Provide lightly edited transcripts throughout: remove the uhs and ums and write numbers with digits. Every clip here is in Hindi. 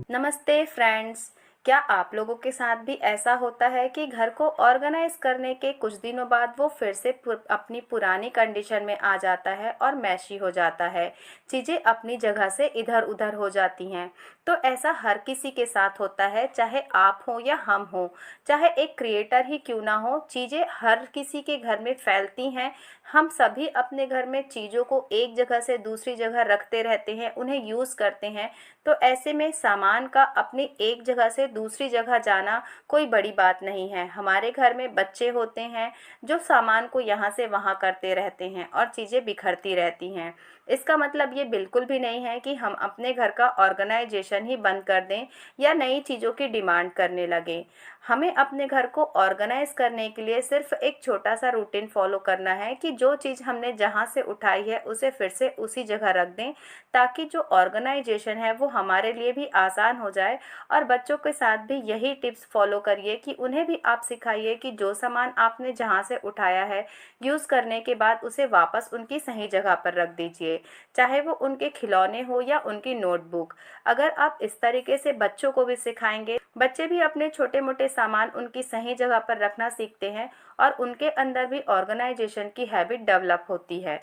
नमस्ते फ्रेंड्स। क्या आप लोगों के साथ भी ऐसा होता है कि घर को ऑर्गेनाइज करने के कुछ दिनों बाद वो फिर से अपनी पुरानी कंडीशन में आ जाता है और मैशी हो जाता है, चीज़ें अपनी जगह से इधर उधर हो जाती हैं। तो ऐसा हर किसी के साथ होता है, चाहे आप हो या हम हो, चाहे एक क्रिएटर ही क्यों ना हो, चीज़ें हर किसी के घर में फैलती हैं। हम सभी अपने घर में चीज़ों को एक जगह से दूसरी जगह रखते रहते हैं, उन्हें यूज़ करते हैं। तो ऐसे में सामान का अपनी एक जगह से दूसरी जगह जाना कोई बड़ी बात नहीं है। हमारे घर में बच्चे होते हैं जो सामान को यहाँ से वहाँ करते रहते हैं और चीज़ें बिखरती रहती हैं। इसका मतलब ये बिल्कुल भी नहीं है कि हम अपने घर का ऑर्गेनाइजेशन ही बंद कर दें या नई चीज़ों की डिमांड करने लगें। हमें अपने घर को ऑर्गेनाइज करने के लिए सिर्फ एक छोटा सा रूटीन फॉलो करना है कि जो चीज़ हमने जहाँ से उठाई है उसे फिर से उसी जगह रख दें, ताकि जो ऑर्गेनाइजेशन है वो हमारे लिए भी आसान हो जाए। और बच्चों के साथ भी यही टिप्स फॉलो करिए कि उन्हें भी आप सिखाइए कि जो सामान आपने जहाँ से उठाया है, यूज़ करने के बाद उसे वापस उनकी सही जगह पर रख दीजिए, चाहे वो उनके खिलौने हो या उनकी नोटबुक। अगर आप इस तरीके से बच्चों को भी सिखाएंगे, बच्चे भी अपने छोटे मोटे सामान उनकी सही जगह पर रखना सीखते हैं और उनके अंदर भी ऑर्गेनाइजेशन की हैबिट डेवलप होती है।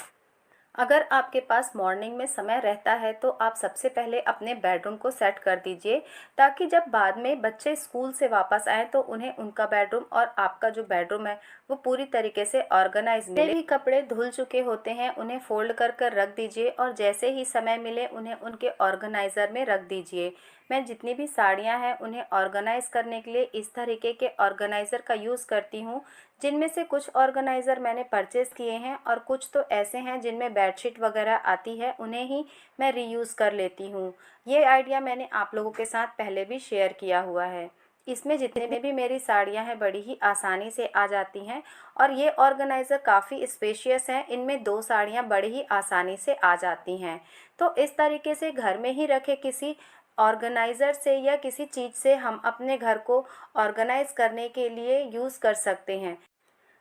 अगर आपके पास मॉर्निंग में समय रहता है तो आप सबसे पहले अपने बेडरूम को सेट कर दीजिए, ताकि जब बाद में बच्चे स्कूल से वापस आएँ तो उन्हें उनका बेडरूम और आपका जो बेडरूम है वो पूरी तरीके से ऑर्गेनाइज मिले। भी कपड़े धुल चुके होते हैं उन्हें फोल्ड कर कर रख दीजिए और जैसे ही समय मिले उन्हें उनके ऑर्गेनाइज़र में रख दीजिए। मैं जितनी भी साड़ियाँ हैं उन्हें ऑर्गेनाइज करने के लिए इस तरीके के ऑर्गेनाइज़र का यूज़ करती हूँ, जिनमें से कुछ ऑर्गेनाइज़र मैंने परचेज़ किए हैं और कुछ तो ऐसे हैं जिनमें बेडशीट वगैरह आती है, उन्हें ही मैं रीयूज़ कर लेती हूँ। ये आइडिया मैंने आप लोगों के साथ पहले भी शेयर किया हुआ है। इसमें जितने भी मेरी साड़ियाँ हैं बड़ी ही आसानी से आ जाती हैं और ये ऑर्गेनाइज़र काफ़ी स्पेशियस हैं, इनमें 2 साड़ियाँ बड़ी ही आसानी से आ जाती हैं। तो इस तरीके से घर में ही रखे किसी ऑर्गेनाइज़र से या किसी चीज़ से हम अपने घर को ऑर्गेनाइज़ करने के लिए यूज़ कर सकते हैं।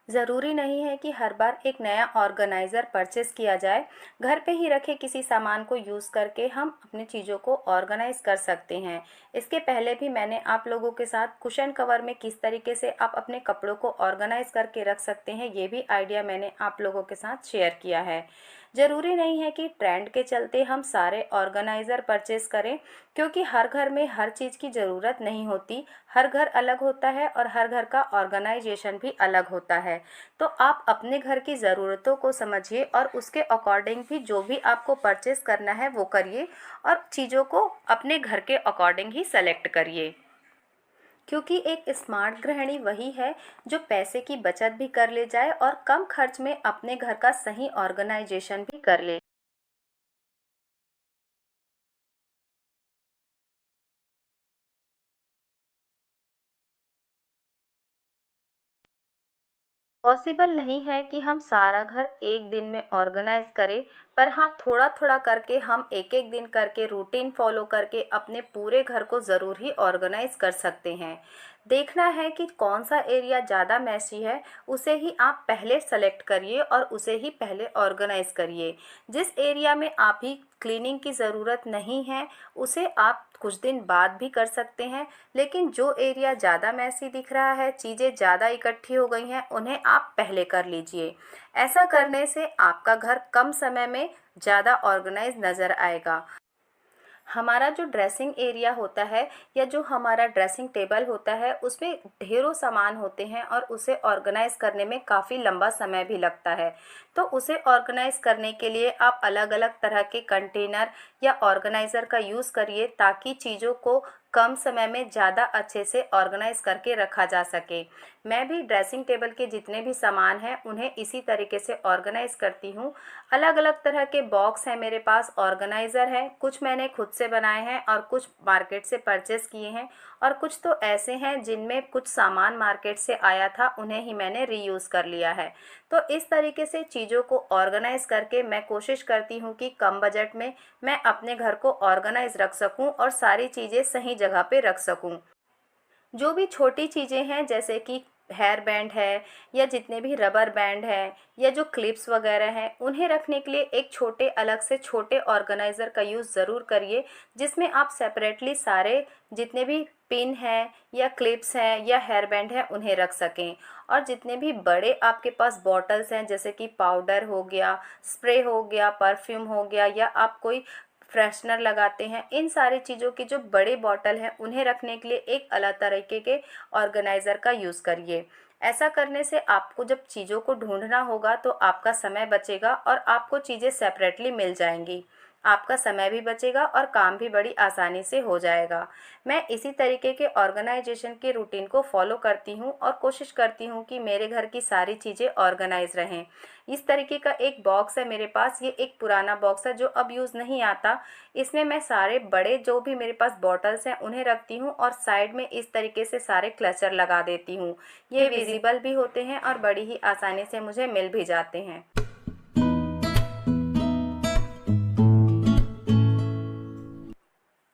ज़रूरी नहीं है कि हर बार एक नया ऑर्गेनाइज़र परचेज़ किया जाए। घर पे ही रखे किसी सामान को यूज़ करके हम अपनी चीज़ों को ऑर्गेनाइज़ कर सकते हैं। इसके पहले भी मैंने आप लोगों के साथ कुशन कवर में किस तरीके से आप अपने कपड़ों को ऑर्गेनाइज़ करके रख सकते हैं, ये भी आइडिया मैंने आप लोगों के साथ शेयर किया है। ज़रूरी नहीं है कि ट्रेंड के चलते हम सारे ऑर्गेनाइज़र परचेज़ करें, क्योंकि हर घर में हर चीज़ की ज़रूरत नहीं होती। हर घर अलग होता है और हर घर का ऑर्गेनाइजेशन भी अलग होता है। तो आप अपने घर की ज़रूरतों को समझिए और उसके अकॉर्डिंग भी जो भी आपको परचेज़ करना है वो करिए और चीज़ों को अपने घर के अकॉर्डिंग ही सेलेक्ट करिए। क्योंकि एक स्मार्ट गृहिणी वही है जो पैसे की बचत भी कर ले जाए और कम खर्च में अपने घर का सही ऑर्गेनाइजेशन भी कर ले। पॉसिबल नहीं है कि हम सारा घर एक दिन में ऑर्गेनाइज करें, पर हाँ थोड़ा थोड़ा करके हम एक एक दिन करके रूटीन फॉलो करके अपने पूरे घर को ज़रूर ही ऑर्गेनाइज कर सकते हैं। देखना है कि कौन सा एरिया ज़्यादा मैसी है, उसे ही आप पहले सेलेक्ट करिए और उसे ही पहले ऑर्गेनाइज करिए। जिस एरिया में आप ही क्लीनिंग की ज़रूरत नहीं है उसे आप कुछ दिन बाद भी कर सकते हैं, लेकिन जो एरिया ज़्यादा मैसी दिख रहा है, चीज़ें ज़्यादा इकट्ठी हो गई हैं, उन्हें आप पहले कर लीजिए। ऐसा करने से आपका घर कम समय में ज़्यादा ऑर्गेनाइज नज़र आएगा। हमारा जो ड्रेसिंग एरिया होता है या जो हमारा ड्रेसिंग टेबल होता है उसमें ढेरों सामान होते हैं और उसे ऑर्गेनाइज करने में काफ़ी लंबा समय भी लगता है। तो उसे ऑर्गेनाइज करने के लिए आप अलग अलग तरह के कंटेनर या ऑर्गेनाइज़र का यूज़ करिए, ताकि चीज़ों को कम समय में ज़्यादा अच्छे से ऑर्गेनाइज करके रखा जा सके। मैं भी ड्रेसिंग टेबल के जितने भी सामान हैं उन्हें इसी तरीके से ऑर्गेनाइज करती हूँ। अलग अलग तरह के बॉक्स हैं मेरे पास, ऑर्गेनाइज़र हैं, कुछ मैंने खुद से बनाए हैं और कुछ मार्केट से परचेज़ किए हैं और कुछ तो ऐसे हैं जिनमें कुछ सामान मार्केट से आया था, उन्हें ही मैंने रीयूज़ कर लिया है। तो इस तरीके से चीज़ों को ऑर्गेनाइज करके मैं कोशिश करती हूँ कि कम बजट में मैं अपने घर को ऑर्गेनाइज रख सकूँ और सारी चीज़ें सही जगह पे रख सकूँ। जो भी छोटी चीज़ें हैं जैसे कि हेयर बैंड है या जितने भी रबर बैंड है या जो क्लिप्स वगैरह हैं उन्हें रखने के लिए एक छोटे अलग से छोटे ऑर्गेनाइज़र का यूज़ ज़रूर करिए, जिसमें आप सेपरेटली सारे जितने भी पिन हैं या क्लिप्स हैं या हेयर बैंड है उन्हें रख सकें। और जितने भी बड़े आपके पास बॉटल्स हैं, जैसे कि पाउडर हो गया, स्प्रे हो गया, परफ्यूम हो गया, या आप कोई फ्रेशनर लगाते हैं, इन सारी चीज़ों की जो बड़े बॉटल हैं उन्हें रखने के लिए एक अलग तरीके के ऑर्गेनाइज़र का यूज़ करिए। ऐसा करने से आपको जब चीज़ों को ढूंढना होगा तो आपका समय बचेगा और आपको चीज़ें सेपरेटली मिल जाएंगी। आपका समय भी बचेगा और काम भी बड़ी आसानी से हो जाएगा। मैं इसी तरीके के ऑर्गेनाइजेशन के रूटीन को फॉलो करती हूँ और कोशिश करती हूँ कि मेरे घर की सारी चीज़ें ऑर्गेनाइज रहें। इस तरीके का एक बॉक्स है मेरे पास, ये एक पुराना बॉक्स है जो अब यूज़ नहीं आता। इसमें मैं सारे बड़े जो भी मेरे पास बॉटल्स हैं उन्हें रखती हूँ और साइड में इस तरीके से सारे क्लचर लगा देती हूँ। ये विजिबल भी होते हैं और बड़ी ही आसानी से मुझे मिल भी जाते हैं।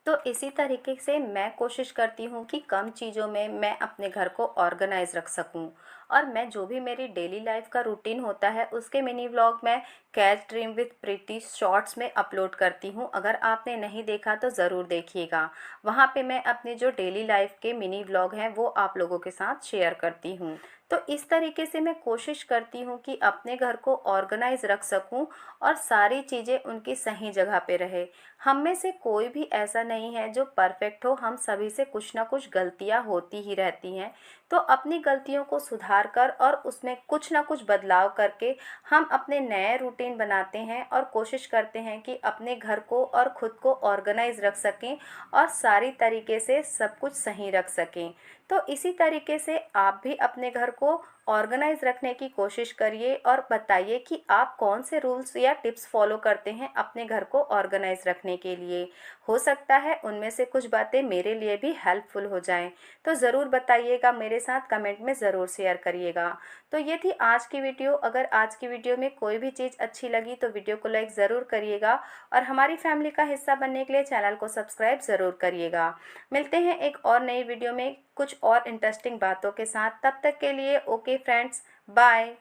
तो इसी तरीके से मैं कोशिश करती हूँ कि कम चीज़ों में मैं अपने घर को ऑर्गेनाइज रख सकूँ। और मैं जो भी मेरी डेली लाइफ का रूटीन होता है उसके मिनी व्लॉग मैं catch dream with Preeti shorts में अपलोड करती हूँ। अगर आपने नहीं देखा तो ज़रूर देखिएगा। वहाँ पे मैं अपने जो डेली लाइफ के मिनी व्लॉग हैं वो आप लोगों के साथ शेयर करती हूँ। तो इस तरीके से मैं कोशिश करती हूँ कि अपने घर को ऑर्गेनाइज रख सकूँ और सारी चीज़ें उनकी सही जगह पे रहे। हम में से कोई भी ऐसा नहीं है जो परफेक्ट हो, हम सभी से कुछ ना कुछ गलतियाँ होती ही रहती हैं। तो अपनी गलतियों को सुधार कर और उसमें कुछ ना कुछ बदलाव करके हम अपने नए रूटीन बनाते हैं और कोशिश करते हैं कि अपने घर को और ख़ुद को ऑर्गेनाइज रख सकें और सारी तरीके से सब कुछ सही रख सकें। तो इसी तरीके से आप भी अपने घर को ऑर्गेनाइज रखने की कोशिश करिए और बताइए कि आप कौन से रूल्स या टिप्स फॉलो करते हैं अपने घर को ऑर्गेनाइज रखने के लिए। हो सकता है उनमें से कुछ बातें मेरे लिए भी हेल्पफुल हो जाएं। तो ज़रूर बताइएगा, मेरे साथ कमेंट में ज़रूर शेयर करिएगा। तो ये थी आज की वीडियो। अगर आज की वीडियो में कोई भी चीज़ अच्छी लगी तो वीडियो को लाइक ज़रूर करिएगा और हमारी फैमिली का हिस्सा बनने के लिए चैनल को सब्सक्राइब ज़रूर करिएगा। मिलते हैं एक और नई वीडियो में कुछ और इंटरेस्टिंग बातों के साथ। तब तक के लिए ओके फ्रेंड्स, बाय।